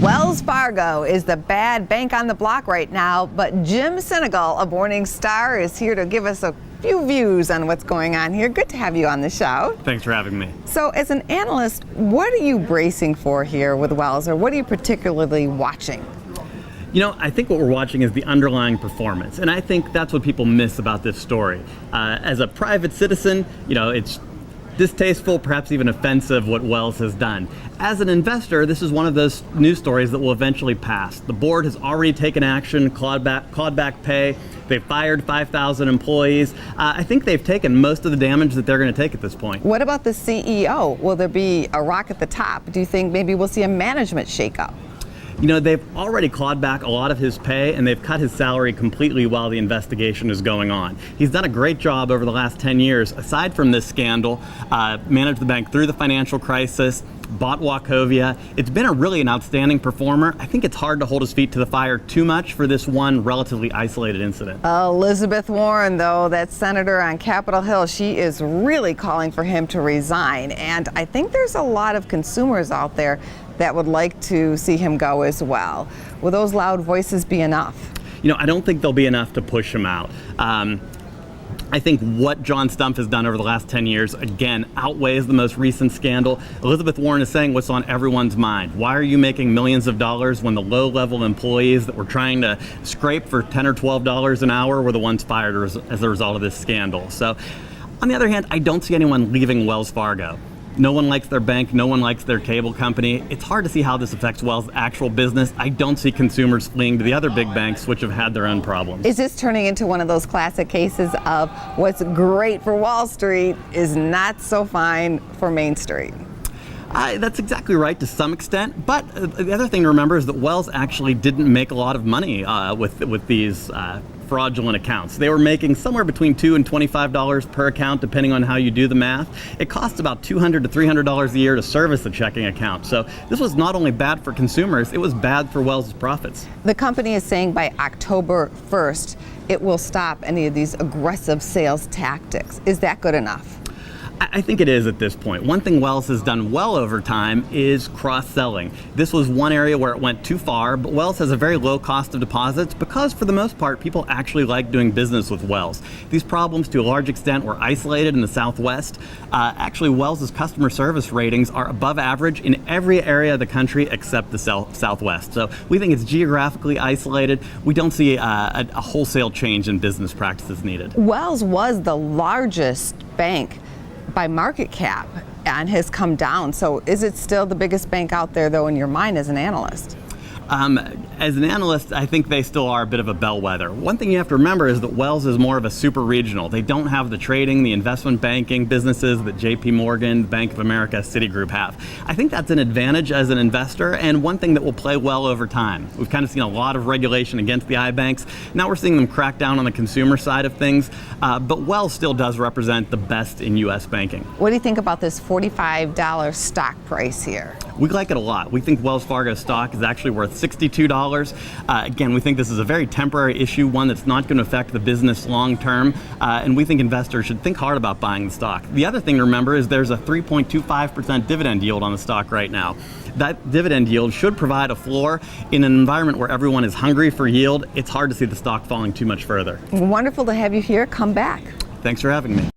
Wells Fargo is the bad bank on the block right now, but Jim Sinegal of Morningstar is here to give us a few views on what's going on here. Good to have you on the show. Thanks for having me. So as an analyst, what are you bracing for here with Wells, or what are you particularly watching? You know, I think what we're watching is the underlying performance, and I think that's what people miss about this story. As a private citizen, you know, it's distasteful, perhaps even offensive, what Wells has done. As an investor, this is one of those news stories that will eventually pass. The board has already taken action, clawed back pay. They've fired 5,000 employees. I think they've taken most of the damage that they're going to take at this point. What about the CEO? Will there be a rock at the top? Do you think maybe we'll see a management shakeup? You know, they've already clawed back a lot of his pay, and they've cut his salary completely while the investigation is going on. He's done a great job over the last 10 years, aside from this scandal, managed the bank through the financial crisis, bought Wachovia. It's been an outstanding performer. I think it's hard to hold his feet to the fire too much for this one relatively isolated incident. Elizabeth Warren, though, that senator on Capitol Hill, she is really calling for him to resign. And I think there's a lot of consumers out there that would like to see him go as well. Will those loud voices be enough? You know, I don't think they'll be enough to push him out. I think what John Stumpf has done over the last 10 years, again, outweighs the most recent scandal. Elizabeth Warren is saying what's on everyone's mind. Why are you making millions of dollars when the low-level employees that were trying to scrape for $10 or $12 an hour were the ones fired as a result of this scandal? So, on the other hand, I don't see anyone leaving Wells Fargo. No one likes their bank, no one likes their cable company. It's hard to see how this affects Wells' actual business. I don't see consumers fleeing to the other big banks, which have had their own problems. Is this turning into one of those classic cases of what's great for Wall Street is not so fine for Main Street? That's exactly right to some extent, but the other thing to remember is that Wells actually didn't make a lot of money with these fraudulent accounts. They were making somewhere between $2 and $25 per account, depending on how you do the math. It costs about $200 to $300 a year to service a checking account. So this was not only bad for consumers, it was bad for Wells' profits. The company is saying by October 1st, it will stop any of these aggressive sales tactics. Is that good enough? I think it is at this point. One thing Wells has done well over time is cross-selling. This was one area where it went too far, but Wells has a very low cost of deposits because, for the most part, people actually like doing business with Wells. These problems, to a large extent, were isolated in the Southwest. Actually, Wells' customer service ratings are above average in every area of the country except the Southwest. So we think it's geographically isolated. We don't see a wholesale change in business practices needed. Wells was the largest bank by market cap and has come down. So is it still the biggest bank out there, though, in your mind as an analyst? As an analyst, I think they still are a bit of a bellwether. One thing you have to remember is that Wells is more of a super regional. They don't have the trading, the investment banking businesses that JP Morgan, Bank of America, Citigroup have. I think that's an advantage as an investor, and one thing that will play well over time. We've kind of seen a lot of regulation against the iBanks. Now we're seeing them crack down on the consumer side of things, but Wells still does represent the best in U.S. banking. What do you think about this $45 stock price here? We like it a lot. We think Wells Fargo stock is actually worth $62. Again, we think this is a very temporary issue, one that's not going to affect the business long term, and we think investors should think hard about buying the stock. The other thing to remember is there's a 3.25% dividend yield on the stock right now. That dividend yield should provide a floor in an environment where everyone is hungry for yield. It's hard to see the stock falling too much further. Wonderful to have you here. Come back. Thanks for having me.